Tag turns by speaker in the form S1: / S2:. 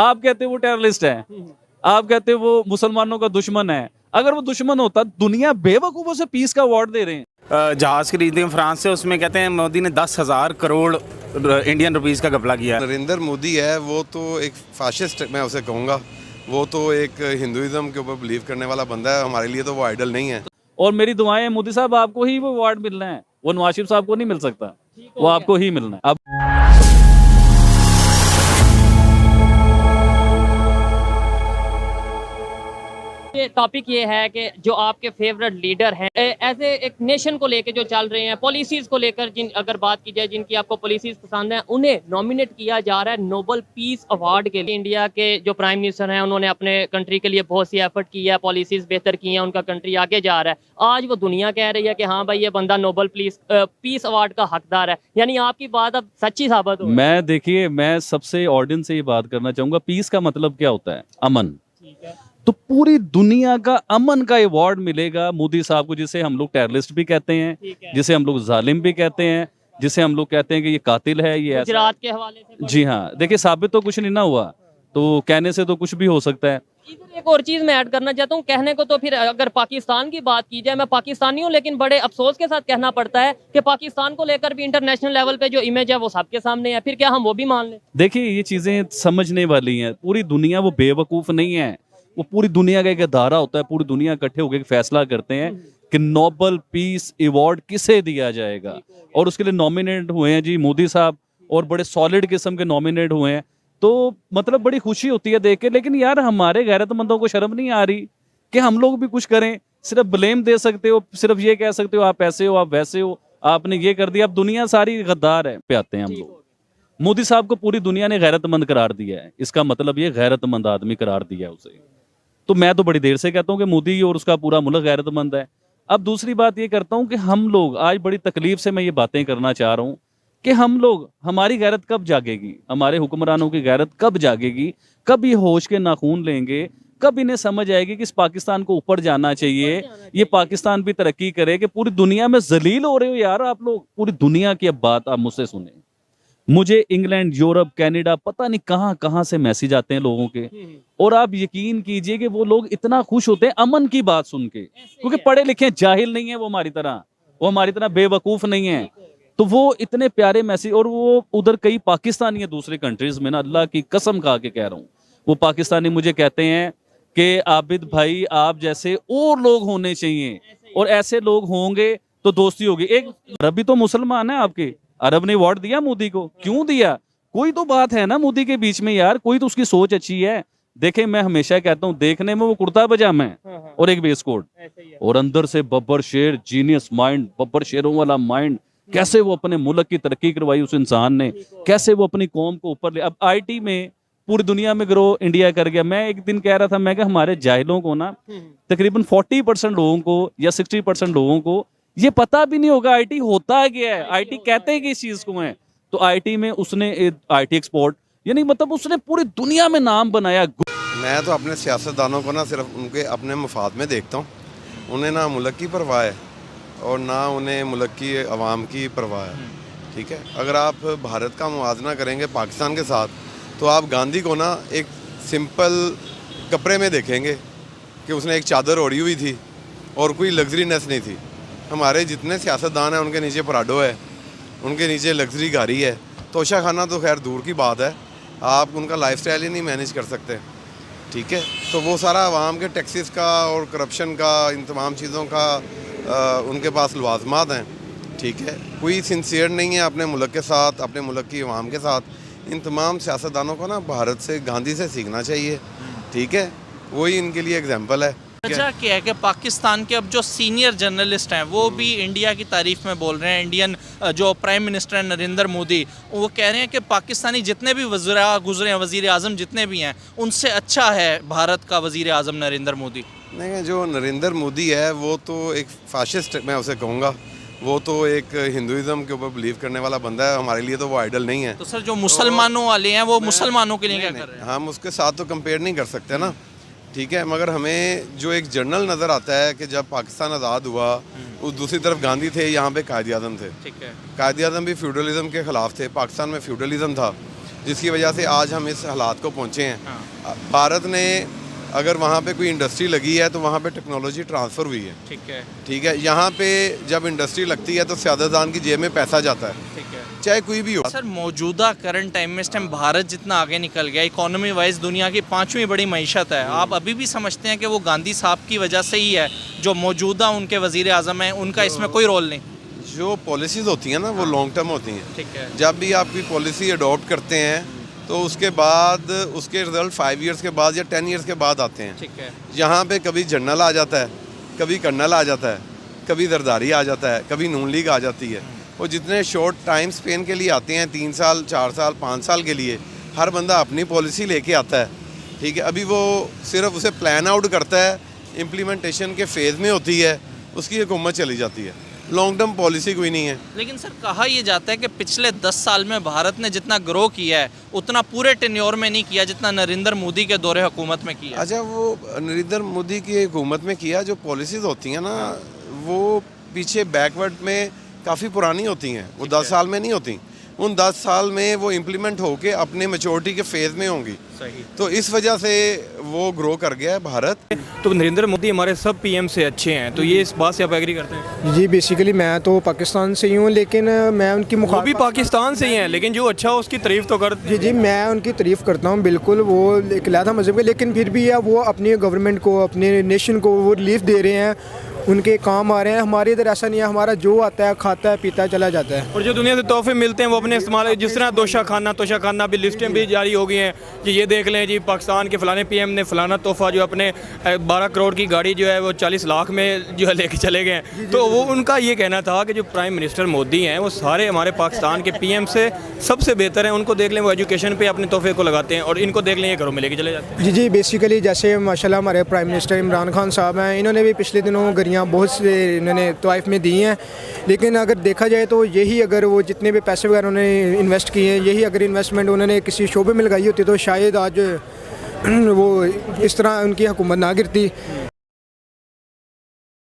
S1: आप कहते हो वो टेररिस्ट है, आप कहते हो वो मुसलमानों का दुश्मन है। अगर वो दुश्मन होता, दुनिया बेवकूफों से पीस का अवार्ड दे रहे हैं।
S2: जहाज खरीदे फ्रांस से, उसमें कहते हैं मोदी ने 10,000 करोड़ इंडियन रुपीस का घपला किया।
S3: नरेंद्र मोदी है वो तो एक फाशिस्ट, मैं उसे कहूँगा। वो तो एक हिंदुइज्म के ऊपर बिलीव करने वाला बंदा है, हमारे लिए तो वो आइडल नहीं है।
S1: और मेरी दुआएं मोदी साहब आपको ही वो अवार्ड मिलना है, वो नवाज शरीफ साहब को नहीं मिल सकता, वो आपको ही मिलना है। अब
S4: ये टॉपिक ये है कि जो आपके फेवरेट लीडर हैं एज एक नेशन को लेकर जो चल रहे हैं, पॉलिसीज को लेकर अगर बात की जाए जिनकी आपको पॉलिसीज पसंद हैं, उन्हें नॉमिनेट किया जा रहा है नोबेल पीस अवार्ड के लिए। इंडिया के जो प्राइम मिनिस्टर हैं उन्होंने अपने कंट्री के लिए बहुत सी एफर्ट की है, पॉलिसीज बेहतर की हैं, उनका कंट्री आगे जा रहा है। आज वो दुनिया कह रही है कि हाँ भाई ये बंदा नोबेल पीस अवार्ड का हकदार है, यानी आपकी बात अब सच्ची साबित हो।
S1: मैं देखिए, मैं सबसे ऑडियंस से ये बात करना चाहूंगा, पीस का मतलब क्या होता है? अमन। तो पूरी दुनिया का अमन का अवार्ड मिलेगा मोदी साहब को, जिसे हम लोग टेररिस्ट भी कहते हैं, जिसे हम लोग जालिम भी कहते हैं, जिसे हम लोग कहते हैं कि ये कातिल है, ये
S4: गुजरात के हवाले से।
S1: जी हाँ, देखिए साबित तो कुछ नहीं ना हुआ, तो कहने से तो कुछ भी हो सकता है।
S4: इधर एक और चीज मैं ऐड करना चाहता हूँ, कहने को तो फिर अगर पाकिस्तान की बात की जाए, मैं पाकिस्तानी हूँ, लेकिन बड़े अफसोस के साथ कहना पड़ता है कि पाकिस्तान को लेकर भी इंटरनेशनल लेवल पे जो इमेज है वो सबके सामने है। फिर क्या हम वो भी मान लें?
S1: देखिए ये चीजें समझने वाली हैं, पूरी दुनिया वो बेवकूफ नहीं है, वो पूरी दुनिया का एक अदारा होता है, पूरी दुनिया इकट्ठे होकर फैसला करते हैं कि नोबेल पीस अवार्ड किसे दिया जाएगा, और उसके लिए नॉमिनेट हुए हैं जी मोदी साहब, और बड़े सॉलिड किस्म के नॉमिनेट हुए हैं। तो मतलब बड़ी खुशी होती है देख के, लेकिन यार हमारे गैरतमंदों को शर्म नहीं आ रही कि हम लोग भी कुछ करें? सिर्फ ब्लेम दे सकते हो, सिर्फ ये कह सकते हो आप ऐसे हो, आप वैसे हो, आपने ये कर दिया। अब दुनिया सारी गद्दार है पे आते हैं हम लोग। मोदी साहब को पूरी दुनिया ने गैरतमंद करार दिया है, इसका मतलब ये गैरतमंद आदमी करार दिया है उसे। तो मैं तो बड़ी देर से कहता हूँ कि मोदी और उसका पूरा मुल्क गैरतमंद है। अब दूसरी बात ये करता हूँ कि हम लोग आज बड़ी तकलीफ से मैं ये बातें करना चाह रहा हूँ कि हम लोग, हमारी गैरत कब जागेगी, हमारे हुक्मरानों की गैरत कब जागेगी, कब ये होश के नाखून लेंगे, कब इन्हें समझ आएगी कि इस पाकिस्तान को ऊपर जाना चाहिए, ये पाकिस्तान भी तरक्की करे। कि पूरी दुनिया में जलील हो रहे हो यार आप लोग, पूरी दुनिया की अब बात आप मुझसे सुने। मुझे इंग्लैंड, यूरोप, कनाडा, पता नहीं कहां कहां से मैसेज आते हैं लोगों के, और आप यकीन कीजिए कि वो लोग इतना खुश होते हैं अमन की बात सुन के, क्योंकि पढ़े लिखे जाहिल नहीं है वो हमारी तरह, वो हमारी तरह बेवकूफ नहीं है। तो वो इतने प्यारे मैसेज, और वो उधर कई पाकिस्तानी है दूसरे कंट्रीज में ना, अल्लाह की कसम खा के कह रहा हूँ, वो पाकिस्तानी मुझे कहते हैं कि आबिद भाई आप जैसे और लोग होने चाहिए, और ऐसे लोग होंगे तो दोस्ती होगी। एक अरब भी तो मुसलमान है आपके, अरब ने अवार्ड दिया मोदी को, क्यों दिया? कोई तो बात है ना मोदी के बीच में यार, कोई तो उसकी सोच अच्छी है। देखे मैं हमेशा कहता हूँ, देखने में वो कुर्ता पजामा है और एक बेस कोट, और अंदर से बब्बर शेर, जीनियस माइंड, बब्बर शेरों वाला माइंड। कैसे वो अपने मुल्क की तरक्की करवाई उस इंसान ने, कैसे वो अपनी कौम को ऊपर ले। अब आईटी में पूरी दुनिया में ग्रो इंडिया कर गया। मैं एक दिन कह रहा था, मैं कि हमारे जाहिलों को ना तकरीबन 40% लोगों को या 60% लोगों को ये पता भी नहीं होगा आईटी होता क्या है, आईटी कहते हैं कि इस चीज को है। तो आईटी में उसने आईटी एक्सपोर्ट, यानी मतलब उसने पूरी दुनिया में नाम बनाया।
S3: मैं तो अपने सियासतदानों को ना सिर्फ उनके अपने मफाद में देखता हूँ। उन्हें ना मुल्क की परवाह है और ना उन्हें मुल्क की आवाम की परवाह है। ठीक है, अगर आप भारत का मुवाजना करेंगे पाकिस्तान के साथ, तो आप गांधी को ना एक सिंपल कपड़े में देखेंगे कि उसने एक चादर ओढ़ी हुई थी और कोई लग्जरीनेस नहीं थी। हमारे जितने सियासतदान हैं उनके नीचे पराडो है, उनके नीचे लग्जरी गाड़ी है, तोशा खाना तो खैर दूर की बात है, आप उनका लाइफस्टाइल ही नहीं मैनेज कर सकते। ठीक है, तो वो सारा आवाम के टैक्सेस का और करप्शन का, इन तमाम चीज़ों का उनके पास लवाजमात हैं। ठीक है, कोई सिंसियर नहीं है अपने मुल्क के साथ, अपने मुल्क की आवाम के साथ। इन तमाम सियासतदानों को ना भारत से, गांधी से सीखना चाहिए। ठीक है, वही इनके लिए एग्जाम्पल है।
S5: वजह क्या है कि पाकिस्तान के अब जो सीनियर जर्नलिस्ट हैं वो भी इंडिया की तारीफ में बोल रहे हैं। इंडियन जो प्राइम मिनिस्टर हैं नरेंद्र मोदी, वो कह रहे हैं कि पाकिस्तानी जितने भी वज़ीर गुज़रे हैं, वज़ीर आज़म जितने भी हैं, उनसे अच्छा है भारत का वज़ीर आज़म नरेंद्र मोदी।
S3: नहीं, जो नरेंद्र मोदी है वो तो एक फाशिस्ट, मैं उसे कहूँगा। वो तो एक हिंदुइज्म के ऊपर बिलीव करने वाला बंदा है, हमारे लिए तो वो आइडल नहीं है।
S5: तो सर जो मुसलमानों वाले हैं वो मुसलमानों के लिए क्या कर रहे हैं?
S3: हम उसके साथ तो कंपेयर नहीं कर सकते ना। ठीक है, मगर हमें जो एक जर्नल नज़र आता है कि जब पाकिस्तान आज़ाद हुआ, उस दूसरी तरफ गांधी थे, यहाँ पे कायद आज़म थे।
S5: ठीक है,
S3: कायद आज़म भी फ्यूडलिज्म के ख़िलाफ़ थे, पाकिस्तान में फ्यूडलिज्म था। जिसकी वजह से आज हम इस हालात को पहुँचे हैं। भारत ने अगर वहाँ पे कोई इंडस्ट्री लगी है तो वहाँ पे टेक्नोलॉजी ट्रांसफ़र हुई है। ठीक है, यहाँ पे जब इंडस्ट्री लगती है तो सियासतदान की जेब में पैसा जाता है, चाहे कोई भी हो।
S5: सर मौजूदा करंट टाइम में इस टाइम भारत जितना आगे निकल गया, इकोनॉमी वाइज दुनिया की 5वीं बड़ी मईशत है, आप अभी भी समझते हैं कि वो गांधी साहब की वजह से ही है? जो मौजूदा उनके वजीर आज़म हैं उनका इसमें कोई रोल नहीं?
S3: जो पॉलिसीज़ होती हैं ना वो लॉन्ग टर्म होती हैं।
S5: ठीक है।
S3: जब भी आप कोई पॉलिसी अडॉप्ट करते हैं तो उसके बाद उसके रिजल्ट 5 इयर्स के बाद या 10 इयर्स के बाद आते हैं।
S5: ठीक है।
S3: यहाँ पे कभी जनरल आ जाता है, कभी कर्नल आ जाता है, कभी जरदारी आ जाता है, कभी नून लीग आ जाती है। वो जितने शॉर्ट टाइम स्पेन के लिए आते हैं, 3 साल 4 साल 5 साल के लिए, हर बंदा अपनी पॉलिसी लेके आता है। ठीक है, अभी वो सिर्फ उसे प्लान आउट करता है, इम्प्लीमेंटेशन के फेज़ में होती है, उसकी हुकूमत चली जाती है, लॉन्ग टर्म पॉलिसी कोई नहीं है।
S5: लेकिन सर कहा यह जाता है कि पिछले 10 साल में भारत ने जितना ग्रो किया है उतना पूरे टेन्योर में नहीं किया जितना नरेंद्र मोदी के दौरे हुकूमत में किया।
S3: अच्छा, वो नरेंद्र मोदी की हुकूमत में किया, जो पॉलिसीज़ होती हैं ना वो पीछे बैकवर्ड में काफ़ी पुरानी होती हैं, वो 10 साल में नहीं होती। उन 10 साल में वो इम्प्लीमेंट होके अपने मैच्योरिटी के फेज़ में होंगी।
S5: सही।
S3: तो इस वजह से वो ग्रो कर गया है भारत।
S6: तो नरेंद्र मोदी हमारे सब पीएम से अच्छे हैं, तो ये इस बात से आप एग्री करते हैं?
S7: जी बेसिकली मैं तो पाकिस्तान से ही हूँ, लेकिन मैं उनकी
S6: वो भी पाकिस्तान से ही हैं, लेकिन जो अच्छा हो उसकी तारीफ तो कर।
S7: जी मैं उनकी तारीफ़ करता हूँ बिल्कुल, वो एक अलहदा मज़हब के, लेकिन फिर भी वो अपनी गवर्नमेंट को, अपने नेशन को वो रिलीफ दे रहे हैं, उनके काम आ रहे हैं। हमारे इधर ऐसा नहीं है, हमारा जो आता है खाता है पीता है चला जाता है।
S6: और जो दुनिया से तोहफे मिलते हैं वो अपने इस्तेमाल, जिस तरह तोशा खाना भी लिस्टें भी जारी हो गई हैं कि ये देख लें जी पाकिस्तान के फलाने पीएम ने फलाना तोहफा जो अपने 12 करोड़ की गाड़ी जो है वो 40 लाख में जो है लेके चले गए हैं। तो वो उनका ये कहना था कि जो प्राइम मिनिस्टर मोदी हैं वो सारे हमारे पाकिस्तान के पीएम से सबसे बेहतर हैं, उनको देख लें वो एजुकेशन पे अपने तोहफे को लगाते हैं और इनको देख लें ये घरों में लेके चले जाते हैं।
S7: जी बेसिकली जैसे माशाल्लाह हमारे प्राइम मिनिस्टर इमरान खान साहब हैं, इन्होंने भी पिछले दिनों गरियाँ बहुत से इन्होंने तोइफ में दी हैं, लेकिन अगर देखा जाए तो यही अगर वो जितने भी पैसे वगैरह उन्होंने इन्वेस्ट किए हैं, यही अगर इन्वेस्टमेंट उन्होंने किसी शोबे में लगाई होती तो शायद आज वो इस तरह उनकी हुकूमत ना गिरती।